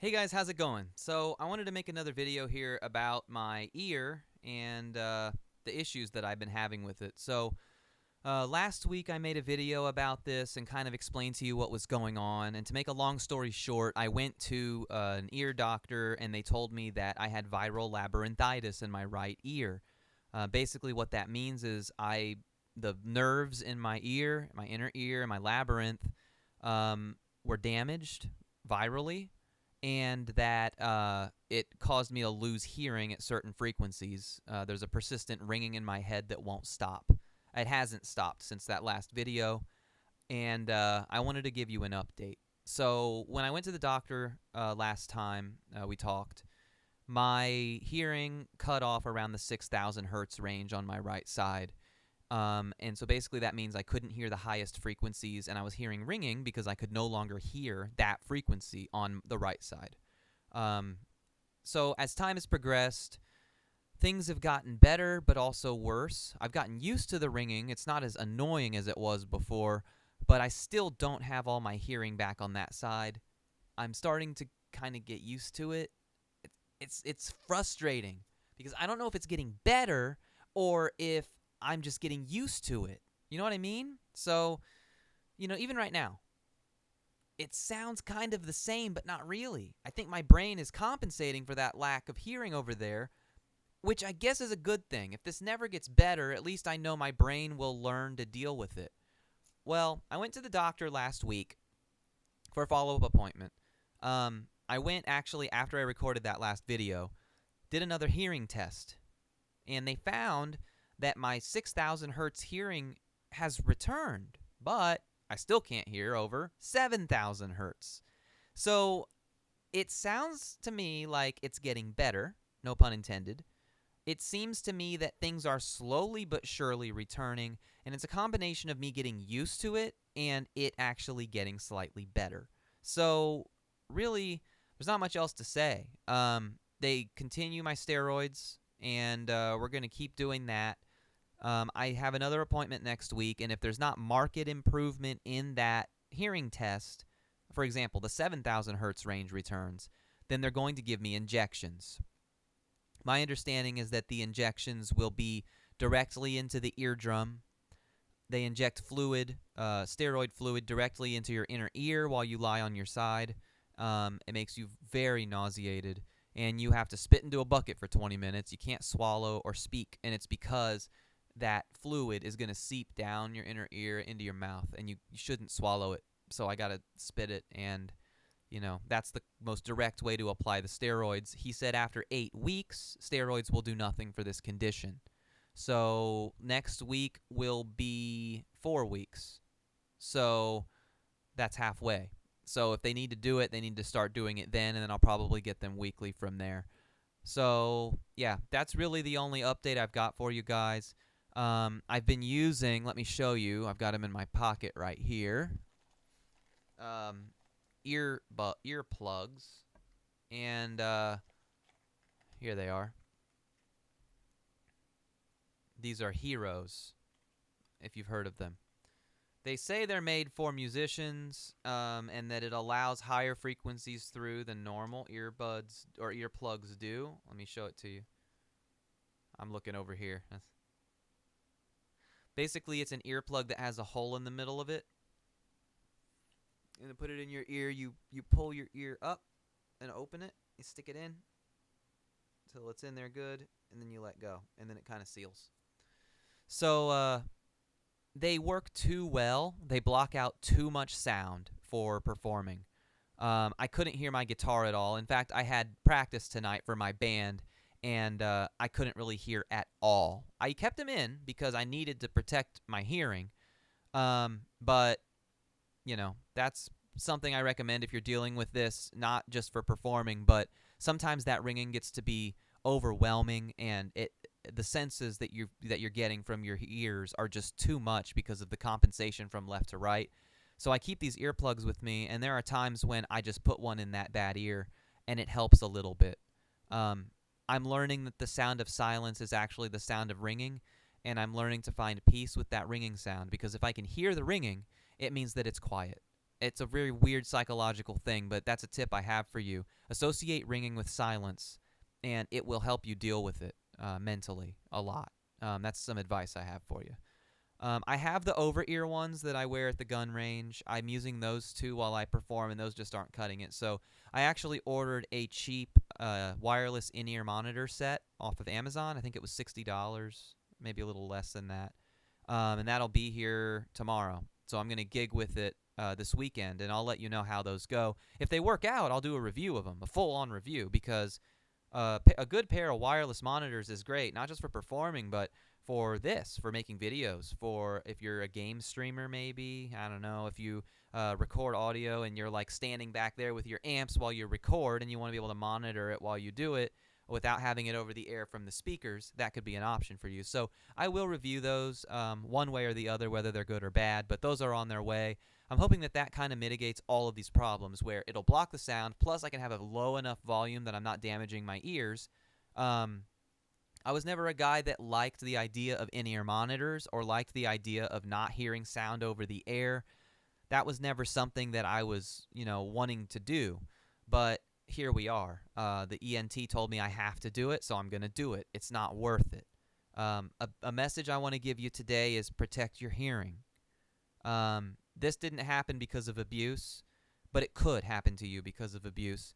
Hey guys, how's it going? So I wanted to make another video here about my ear and the issues that I've been having with it. Last week I made a video about this and kind of explained to you what was going on. And to make a long story short, I went to an ear doctor and they told me that I had viral labyrinthitis in my right ear. Basically, what that means is the nerves in my ear, my inner ear, my labyrinth, were damaged virally, and that it caused me to lose hearing at certain frequencies. There's a persistent ringing in my head that won't stop. It hasn't stopped since that last video, and I wanted to give you an update. So when I went to the doctor last time we talked, my hearing cut off around the 6,000 hertz range on my right side. And so basically that means I couldn't hear the highest frequencies, and I was hearing ringing because I could no longer hear that frequency on the right side. Um, so as time has progressed, things have gotten better but also worse. I've gotten used to the ringing. It's not as annoying as it was before, but I still don't have all my hearing back on that side. I'm starting to kind of get used to it. It's frustrating because I don't know if it's getting better or if I'm just getting used to it. You know what I mean? So, even right now, it sounds kind of the same, but not really. I think my brain is compensating for that lack of hearing over there, which I guess is a good thing. If this never gets better, at least I know my brain will learn to deal with it. Well, I went to the doctor last week for a follow-up appointment. I went actually after I recorded that last video, did another hearing test, and they found that my 6,000 hertz hearing has returned, but I still can't hear over 7,000 hertz. So it sounds to me like it's getting better, no pun intended. It seems to me that things are slowly but surely returning, and it's a combination of me getting used to it and it actually getting slightly better. So, really, there's not much else to say. They continue my steroids, and we're going to keep doing that. I have another appointment next week, and if there's not marked improvement in that hearing test, for example, the 7,000 hertz range returns, then they're going to give me injections. My understanding is that the injections will be directly into the eardrum. They inject fluid, steroid fluid, directly into your inner ear while you lie on your side. It makes you very nauseated, and you have to spit into a bucket for 20 minutes. You can't swallow or speak, and it's because that fluid is going to seep down your inner ear into your mouth, and you shouldn't swallow it. So I got to spit it, and that's the most direct way to apply the steroids. He said after 8 weeks, steroids will do nothing for this condition. So next week will be 4 weeks. So that's halfway. So if they need to do it, they need to start doing it then, and then I'll probably get them weekly from there. So, yeah, that's really the only update I've got for you guys. I've been using, let me show you, I've got them in my pocket right here, ear plugs, and here they are. These are Heroes, if you've heard of them. They say they're made for musicians, and that it allows higher frequencies through than normal earbuds or earplugs do. Let me show it to you. I'm looking over here. Basically, it's an earplug that has a hole in the middle of it. And to put it in your ear, you pull your ear up and open it. You stick it in until it's in there good, and then you let go, and then it kind of seals. So they work too well. They block out too much sound for performing. I couldn't hear my guitar at all. In fact, I had practice tonight for my band, and I couldn't really hear at all. I kept them in because I needed to protect my hearing, but that's something I recommend if you're dealing with this, not just for performing, but sometimes that ringing gets to be overwhelming, and the senses that you're getting from your ears are just too much because of the compensation from left to right. So I keep these earplugs with me, and there are times when I just put one in that bad ear, and it helps a little bit. Um, I'm learning that the sound of silence is actually the sound of ringing, and I'm learning to find peace with that ringing sound, because if I can hear the ringing, it means that it's quiet. It's a very weird psychological thing, but that's a tip I have for you. Associate ringing with silence, and it will help you deal with it mentally a lot. That's some advice I have for you. I have the over-ear ones that I wear at the gun range. I'm using those too while I perform, and those just aren't cutting it. So I actually ordered a cheap wireless in-ear monitor set off of Amazon. I think it was $60, maybe a little less than that. And that'll be here tomorrow. So I'm going to gig with it this weekend, and I'll let you know how those go. If they work out, I'll do a review of them, a full-on review, because a good pair of wireless monitors is great, not just for performing, but for making videos, for if you're a game streamer maybe, I don't know, if you record audio and you're like standing back there with your amps while you record and you want to be able to monitor it while you do it without having it over the air from the speakers, that could be an option for you. So I will review those one way or the other, whether they're good or bad, but those are on their way. I'm hoping that that kind of mitigates all of these problems where it'll block the sound, plus I can have a low enough volume that I'm not damaging my ears. I was never a guy that liked the idea of in-ear monitors or liked the idea of not hearing sound over the air. That was never something that I was, wanting to do. But here we are. The ENT told me I have to do it, so I'm going to do it. It's not worth it. A message I want to give you today is protect your hearing. This didn't happen because of abuse, but it could happen to you because of abuse.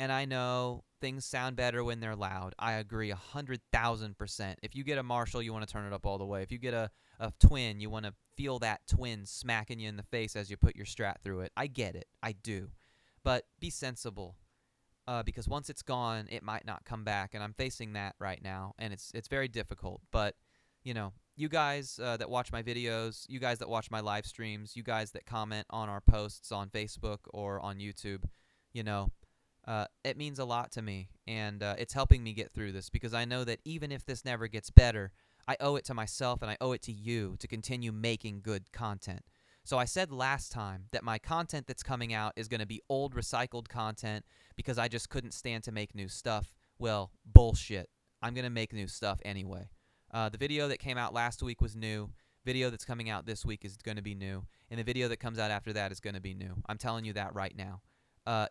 And I know things sound better when they're loud. I agree 100,000%. If you get a Marshall, you want to turn it up all the way. If you get a twin, you want to feel that twin smacking you in the face as you put your Strat through it. I get it. I do. But be sensible, because once it's gone, it might not come back. And I'm facing that right now, and it's very difficult. But, you guys that watch my videos, you guys that watch my live streams, you guys that comment on our posts on Facebook or on YouTube, it means a lot to me, and it's helping me get through this, because I know that even if this never gets better, I owe it to myself and I owe it to you to continue making good content. So I said last time that my content that's coming out is going to be old recycled content because I just couldn't stand to make new stuff. Well, bullshit. I'm going to make new stuff anyway. The video that came out last week was new. Video that's coming out this week is going to be new. And the video that comes out after that is going to be new. I'm telling you that right now.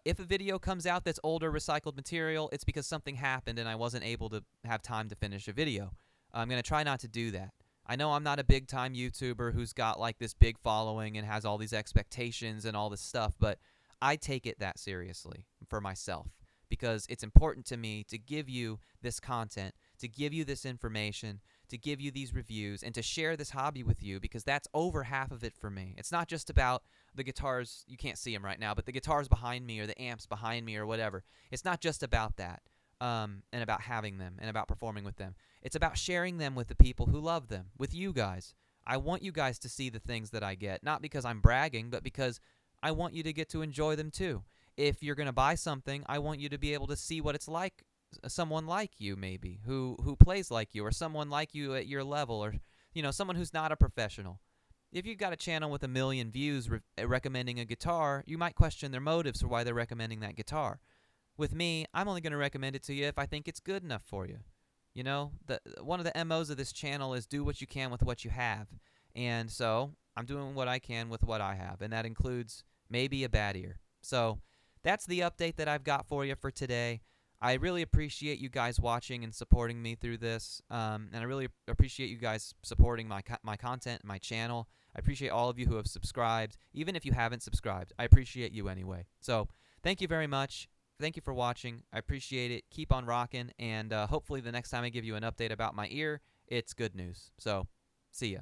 If a video comes out that's older recycled material, it's because something happened and I wasn't able to have time to finish a video. I'm going to try not to do that. I know I'm not a big-time YouTuber who's got like this big following and has all these expectations and all this stuff, but I take it that seriously for myself because it's important to me to give you this content, to give you this information, to give you these reviews, and to share this hobby with you, because that's over half of it for me. It's not just about the guitars, you can't see them right now, but the guitars behind me or the amps behind me or whatever. It's not just about that and about having them and about performing with them. It's about sharing them with the people who love them, with you guys. I want you guys to see the things that I get, not because I'm bragging, but because I want you to get to enjoy them too. If you're going to buy something, I want you to be able to see what it's like, someone like you maybe, who plays like you, or someone like you at your level, or someone who's not a professional. If you've got a channel with 1 million views recommending a guitar, you might question their motives for why they're recommending that guitar. With me, I'm only going to recommend it to you if I think it's good enough for you. One of the MOs of this channel is do what you can with what you have. And so I'm doing what I can with what I have, and that includes maybe a bad ear. So that's the update that I've got for you for today. I really appreciate you guys watching and supporting me through this, and I really appreciate you guys supporting my content, my channel. I appreciate all of you who have subscribed. Even if you haven't subscribed, I appreciate you anyway. So thank you very much. Thank you for watching. I appreciate it. Keep on rocking, and hopefully the next time I give you an update about my ear, it's good news. So see ya.